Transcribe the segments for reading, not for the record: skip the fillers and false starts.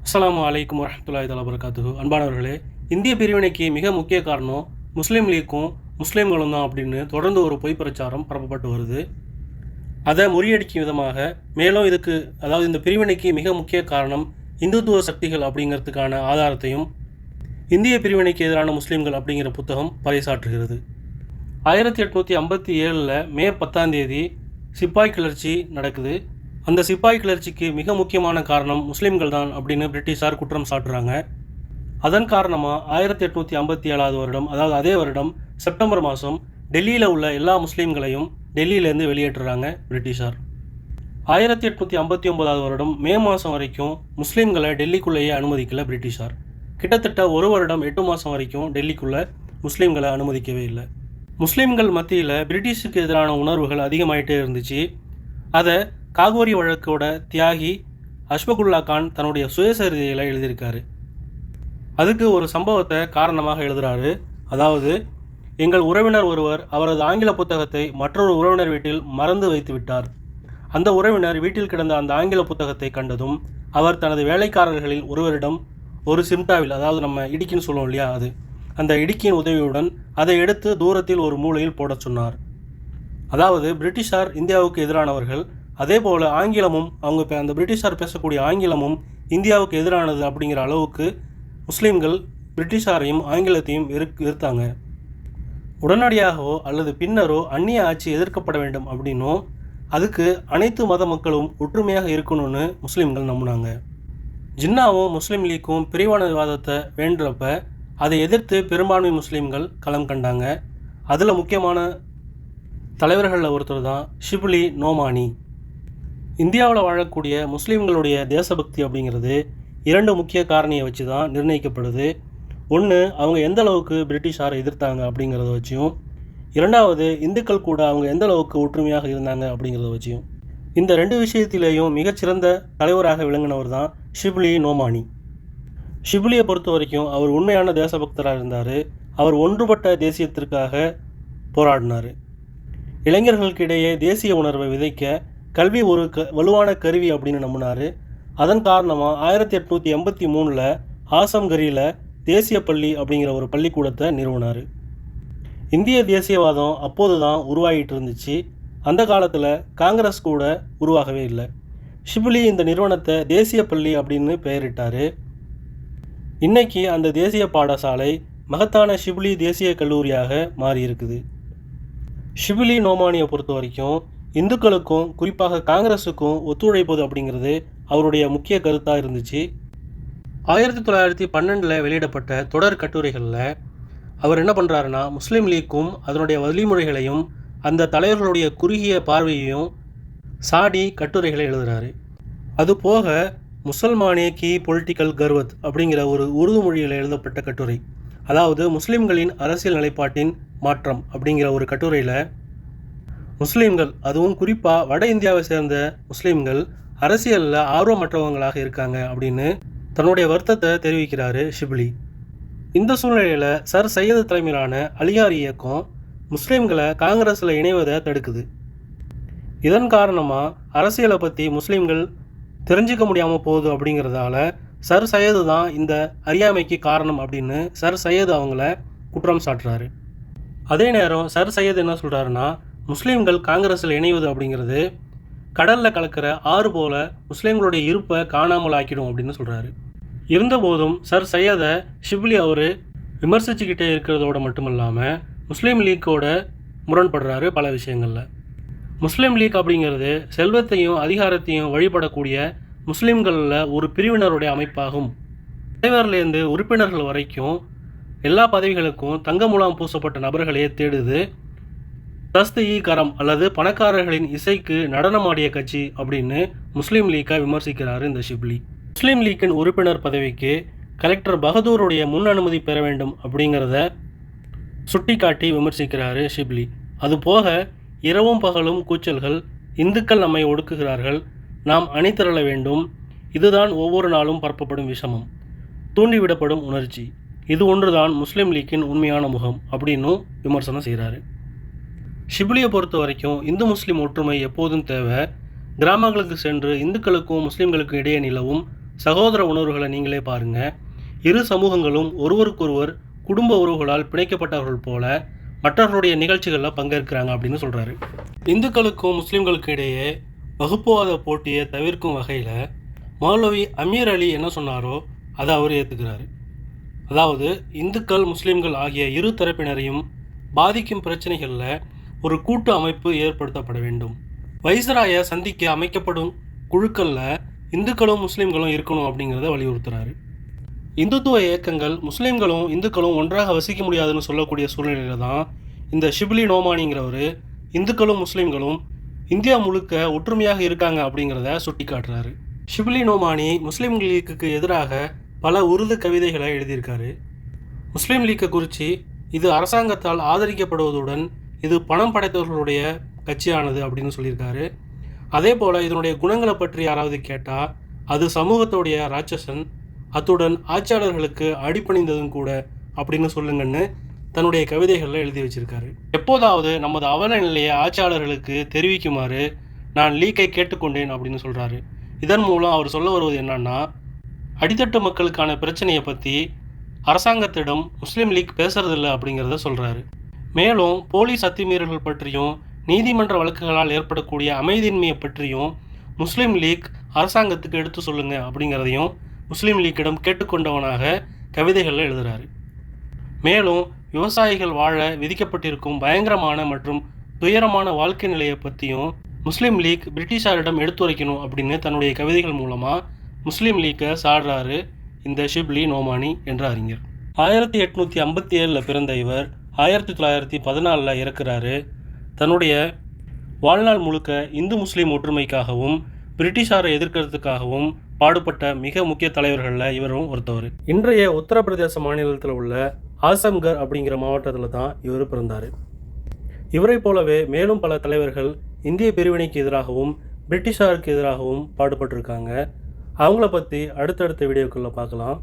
அஸ்ஸலாமு அலைக்கும் வரஹ்மத்துல்லாஹி தஆலா வபரகாத்துஹு. அன்பானவர்களே, இந்திய பிரிவினைக்கு மிக முக்கிய காரணம் முஸ்லீம் லீக்கும் முஸ்லீம்களும் தான் அப்படின்னு தொடர்ந்து ஒரு பொய் பிரச்சாரம் பரப்பப்பட்டு வருது. அதை முறியடிக்கும் விதமாக மேலும் இந்த பிரிவினைக்கு மிக முக்கிய காரணம் இந்துத்துவ சக்திகள் அப்படிங்கிறதுக்கான ஆதாரத்தையும் இந்திய பிரிவினைக்கு எதிரான முஸ்லீம்கள் அப்படிங்கிற புத்தகம் பறைசாற்றுகிறது. 1857 மே 10 சிப்பாய் கிளர்ச்சி நடக்குது. அந்த சிப்பாய் கிளர்ச்சிக்கு மிக முக்கியமான காரணம் முஸ்லீம்கள் தான் அப்படின்னு பிரிட்டிஷார் குற்றம் சாட்டுறாங்க. அதன் காரணமாக 1857 வருடம், அதாவது அதே வருடம் செப்டம்பர் மாதம் டெல்லியில் உள்ள எல்லா முஸ்லீம்களையும் டெல்லியிலேருந்து வெளியேற்றுறாங்க பிரிட்டிஷார். 1859 வருடம் மே மாதம் வரைக்கும் முஸ்லீம்களை டெல்லிக்குள்ளேயே அனுமதிக்கல பிரிட்டிஷார். கிட்டத்தட்ட ஒரு வருடம் 8 மாதம் வரைக்கும் டெல்லிக்குள்ளே முஸ்லீம்களை அனுமதிக்கவே இல்லை. முஸ்லீம்கள் மத்தியில் பிரிட்டிஷுக்கு எதிரான உணர்வுகள் அதிகமாயிட்டே இருந்துச்சு. அதை காகோரி வழக்கோட தியாகி அஷ்பகுல்லா கான் தன்னுடைய சுயசரிதையில் எழுதியிருக்காரு. அதுக்கு ஒரு சம்பவத்தை காரணமாக எழுதுகிறாரு. அதாவது, எங்கள் உறவினர் ஒருவர் அவரது ஆங்கில புத்தகத்தை மற்றொரு உறவினர் வீட்டில் மறந்து வைத்து விட்டார். அந்த உறவினர் வீட்டில் கிடந்த அந்த ஆங்கில புத்தகத்தை கண்டதும் அவர் தனது வேலைக்காரர்களில் ஒருவரிடம் ஒரு சிம்டாவில், அதாவது நம்ம இடுக்கின்னு சொல்லுவோம் இல்லையா, அந்த இடுக்கியின் உதவியுடன் அதை எடுத்து தூரத்தில் ஒரு மூலையில் போட சொன்னார். அதாவது பிரிட்டிஷார் இந்தியாவுக்கு எதிரானவர்கள், அதே போல் ஆங்கிலமும் அந்த பிரிட்டிஷார் பேசக்கூடிய ஆங்கிலமும் இந்தியாவுக்கு எதிரானது அப்படிங்கிற அளவுக்கு முஸ்லீம்கள் பிரிட்டிஷாரையும் ஆங்கிலத்தையும் எதிர்த்தாங்க. உடனடியாகவோ அல்லது பின்னரோ அந்நிய ஆட்சி எதிர்க்கப்பட வேண்டும் அப்படின்னும் அதுக்கு அனைத்து மத மக்களும் ஒற்றுமையாக இருக்கணும்னு முஸ்லீம்கள் நம்பினாங்க. ஜின்னாவும் முஸ்லீம் லீக்கும் பிரிவினைவாதத்தை வேண்டுறப்ப அதை எதிர்த்து பெரும்பான்மை முஸ்லீம்கள் களம் கண்டாங்க. அதில் முக்கியமான தலைவர்களில் ஒருத்தர் தான் ஷிப்லி நோமானி. இந்தியாவில் வாழக்கூடிய முஸ்லீம்களுடைய தேசபக்தி அப்படிங்கிறது 2 முக்கிய காரணியை வச்சு தான் நிர்ணயிக்கப்படுது. ஒன்று, அவங்க எந்த அளவுக்கு பிரிட்டிஷாரை எதிர்த்தாங்க அப்படிங்கிறத வச்சியும், 2வது இந்துக்கள் கூட அவங்க எந்த அளவுக்கு ஒற்றுமையாக இருந்தாங்க அப்படிங்கிறத வச்சியும். இந்த 2 விஷயத்திலேயும் மிகச்சிறந்த தலைவராக விளங்கினவர் தான் ஷிப்லி நோமானி. ஷிப்லியை பொறுத்த வரைக்கும் அவர் உண்மையான தேசபக்தராக இருந்தார். அவர் ஒன்றுபட்ட தேசியத்திற்காக போராடினார். இளைஞர்களுக்கிடையே தேசிய உணர்வை விதைக்க கல்வி ஒரு வலுவான கருவி அப்படின்னு நம்பினார். அதன் காரணமாக 1883 ஆசம்கரியில் தேசிய பள்ளி அப்படிங்கிற ஒரு பள்ளிக்கூடத்தை நிறுவினார். இந்திய தேசியவாதம் அப்போது தான் உருவாகிட்டு இருந்துச்சு. அந்த காலத்தில் காங்கிரஸ் கூட உருவாகவே இல்லை. ஷிப்லி இந்த நிறுவனத்தை தேசிய பள்ளி அப்படின்னு பெயரிட்டார். இன்னைக்கு அந்த தேசிய பாடசாலை மகத்தான ஷிப்லி தேசிய கல்லூரியாக மாறியிருக்குது. ஷிப்லி நோமானியை பொறுத்த வரைக்கும் இந்துக்களுக்கும் குறிப்பாக காங்கிரஸுக்கும் ஒத்துழைப்பது அப்படிங்கிறது அவருடைய முக்கிய கருத்தாக இருந்துச்சு. 1912 வெளியிடப்பட்ட தொடர் கட்டுரைகளில் அவர் என்ன பண்ணுறாருன்னா, முஸ்லீம் லீக்கும் அதனுடைய வழிமுறைகளையும் அந்த தலைவர்களுடைய குறுகிய பார்வையையும் சாடி கட்டுரைகளை எழுதுகிறாரு. அதுபோக முசல்மானே கி பொலிட்டிக்கல் கர்வத் அப்படிங்கிற ஒரு உருது மொழியில் எழுதப்பட்ட கட்டுரை, அதாவது முஸ்லீம்களின் அரசியல் நிலைப்பாட்டின் மாற்றம் அப்படிங்கிற ஒரு கட்டுரையில் முஸ்லீம்கள், அதுவும் குறிப்பாக வட இந்தியாவை சேர்ந்த முஸ்லீம்கள் அரசியலில் ஆர்வமற்றவங்களாக இருக்காங்க அப்படின்னு தன்னுடைய வருத்தத்தை தெரிவிக்கிறாரு ஷிப்லி. இந்த சூழ்நிலையில் சர் சையது தலைமையிலான அலிகார் இயக்கம் முஸ்லீம்களை காங்கிரஸில் இணைவதை தடுக்குது. இதன் காரணமாக அரசியலை பற்றி முஸ்லீம்கள் தெரிஞ்சிக்க முடியாமல் போகுது. அப்படிங்கிறதால சர் சையது தான் இந்த அறியாமைக்கு காரணம் அப்படின்னு சர் சையது அவங்கள குற்றம் சாட்டுறாரு. அதே நேரம் சர் சையது என்ன சொல்கிறாருன்னா, முஸ்லீம்கள் காங்கிரஸில் இணைவது அப்படிங்கிறது கடலில் கலக்கிற ஆறு போல் முஸ்லீம்களுடைய இருப்பை காணாமல் ஆக்கிடும் அப்படின்னு சொல்கிறாரு. இருந்தபோதும் சர் சையதை ஷிப்லி அவர் விமர்சிச்சுக்கிட்டே இருக்கிறதோடு மட்டும் இல்லாமல் முஸ்லீம் லீக்கோட முரண்படுறாரு பல விஷயங்களில். முஸ்லீம் லீக் அப்படிங்கிறது செல்வத்தையும் அதிகாரத்தையும் வழிபடக்கூடிய முஸ்லீம்களில் ஒரு பிரிவினருடைய அமைப்பாகும். தலைவர்லேருந்து உறுப்பினர்கள் வரைக்கும் எல்லா பதவிகளுக்கும் தங்க முலாம் பூசப்பட்ட நபர்களே தேடுது. தஸ்தி கரம் அல்லது பணக்காரர்களின் இசைக்கு நடனமாடிய கட்சி அப்படின்னு முஸ்லீம் லீக்கை விமர்சிக்கிறாரு இந்த ஷிப்லி. முஸ்லீம் லீக்கின் உறுப்பினர் பதவிக்கு கலெக்டர் பகதூருடைய முன் அனுமதி பெற வேண்டும் அப்படிங்கிறத சுட்டி காட்டி விமர்சிக்கிறாரு ஷிப்லி. அதுபோக இரவும் பகலும் கூச்சல்கள், இந்துக்கள் நம்மை ஒடுக்குகிறார்கள், நாம் அணிதிரள வேண்டும், இதுதான் ஒவ்வொரு நாளும் பரப்பப்படும் விஷமம், தூண்டிவிடப்படும் உணர்ச்சி, இது ஒன்றுதான் முஸ்லீம் லீக்கின் உண்மையான முகம் அப்படின்னும் விமர்சனம் செய்கிறாரு. ஷிப்லியை பொறுத்த வரைக்கும் இந்து முஸ்லீம் ஒற்றுமை எப்போதும் தேவை. கிராமங்களுக்கு சென்று இந்துக்களுக்கும் முஸ்லீம்களுக்கும் இடையே நிலவும் சகோதர உணர்வுகளை நீங்களே பாருங்கள். இரு சமூகங்களும் ஒருவருக்கொருவர் குடும்ப உறவுகளால் பிணைக்கப்பட்டவர்கள் போல மற்றவர்களுடைய நிகழ்ச்சிகளில் பங்கேற்கிறாங்க அப்படின்னு சொல்கிறாரு. இந்துக்களுக்கும் முஸ்லீம்களுக்கும் இடையே வகுப்புவாத போட்டியை தவிர்க்கும் வகையில் மௌலவி அமீர் அலி என்ன சொன்னாரோ அதை அவர் ஏற்றுக்கிறாரு. அதாவது இந்துக்கள் முஸ்லீம்கள் ஆகிய இரு தரப்பினரையும் பாதிக்கும் பிரச்சனைகளில் ஒரு கூட்டு அமைப்பு ஏற்படுத்தப்பட வேண்டும். வைஸ்ராயை சந்திக்க அமைக்கப்படும் குழுக்களில் இந்துக்களும் முஸ்லீம்களும் இருக்கணும் அப்படிங்கிறத வலியுறுத்துறாரு. இந்துத்துவ இயக்கங்கள் முஸ்லீம்களும் இந்துக்களும் ஒன்றாக வசிக்க முடியாதுன்னு சொல்லக்கூடிய சூழ்நிலையில் தான் இந்த ஷிப்லி நோமானிங்கிறவர் இந்துக்களும் முஸ்லீம்களும் இந்தியா முழுக்க ஒற்றுமையாக இருக்காங்க அப்படிங்கிறத சுட்டி காட்டுறாரு. ஷிப்லி நோமானி முஸ்லீம் லீக்குக்கு எதிராக பல உருது கவிதைகளை எழுதியிருக்காரு. முஸ்லீம் லீக்கை குறித்து இது அரசாங்கத்தால் ஆதரிக்கப்படுவதுடன் இது பணம் படைத்தவர்களுடைய கட்சியானது அப்படின்னு சொல்லியிருக்காரு. அதே போல் இதனுடைய குணங்களை பற்றி யாராவது கேட்டால் அது சமூகத்துடைய ராட்சசன், அத்துடன் ஆட்சியாளர்களுக்கு அடிபணிந்ததும் கூட அப்படின்னு சொல்லுங்கன்னு தன்னுடைய கவிதைகளில் எழுதி வச்சிருக்காரு. எப்போதாவது நமது அவல நிலையை ஆட்சியாளர்களுக்கு தெரிவிக்குமாறு நான் லீக்கை கேட்டுக்கொண்டேன் அப்படின்னு சொல்கிறாரு. இதன் மூலம் அவர் சொல்ல வருவது என்னன்னா, அடித்தட்டு மக்களுக்கான பிரச்சனையை பற்றி அரசாங்கத்திடம் முஸ்லீம் லீக் பேசுறதில்லை அப்படிங்கிறத சொல்கிறாரு. மேலும் போலீஸ் அத்துமீறல்கள் பற்றியும் நீதிமன்ற வழக்குகளால் ஏற்படக்கூடிய அமைதியின்மையை பற்றியும் முஸ்லீம் லீக் அரசாங்கத்துக்கு எடுத்து சொல்லுங்க அப்படிங்கிறதையும் முஸ்லீம் லீக்கிடம் கேட்டுக்கொண்டவனாக கவிதைகளில் எழுதுகிறாரு. மேலும் விவசாயிகள் வாழ விதிக்கப்பட்டிருக்கும் பயங்கரமான மற்றும் துயரமான வாழ்க்கை நிலையை பற்றியும் முஸ்லீம் லீக் பிரிட்டிஷாரிடம் எடுத்துரைக்கணும் அப்படின்னு தன்னுடைய கவிதைகள் மூலமாக முஸ்லீம் லீக்கை சாடுறாரு இந்த ஷிப்லி நோமானி என்ற அறிஞர். 1857 பிறந்த இவர் 1914 இறக்குறாரு. தன்னுடைய வாழ்நாள் முழுக்க இந்து முஸ்லீம் ஒற்றுமைக்காகவும் பிரிட்டிஷாரை எதிர்க்கிறதுக்காகவும் பாடுபட்ட மிக முக்கிய தலைவர்களில் இவரும் ஒருத்தவர். இன்றைய உத்தரப்பிரதேச மாநிலத்தில் உள்ள ஆசம்கர் அப்படிங்கிற மாவட்டத்தில் தான் இவர் பிறந்தார். இவரை போலவே மேலும் பல தலைவர்கள் இந்திய பிரிவினைக்கு எதிராகவும் பிரிட்டிஷாருக்கு எதிராகவும் பாடுபட்டிருக்காங்க. அவங்கள பற்றி அடுத்தடுத்த வீடியோக்களில் பார்க்கலாம்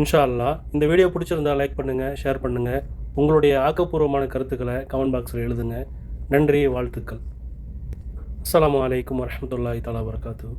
இன்ஷா அல்லாஹ். இந்த வீடியோ பிடிச்சிருந்தா லைக் பண்ணுங்கள், ஷேர் பண்ணுங்கள். உங்களுடைய ஆக்கப்பூர்வமான கருத்துக்களை கமெண்ட் பாக்ஸில் எழுதுங்க. நன்றி, வாழ்த்துக்கள். அஸ்ஸலாமு அலைக்கும் வரஹ்மத்துல்லாஹி தஆலா வபரகாத்துஹு.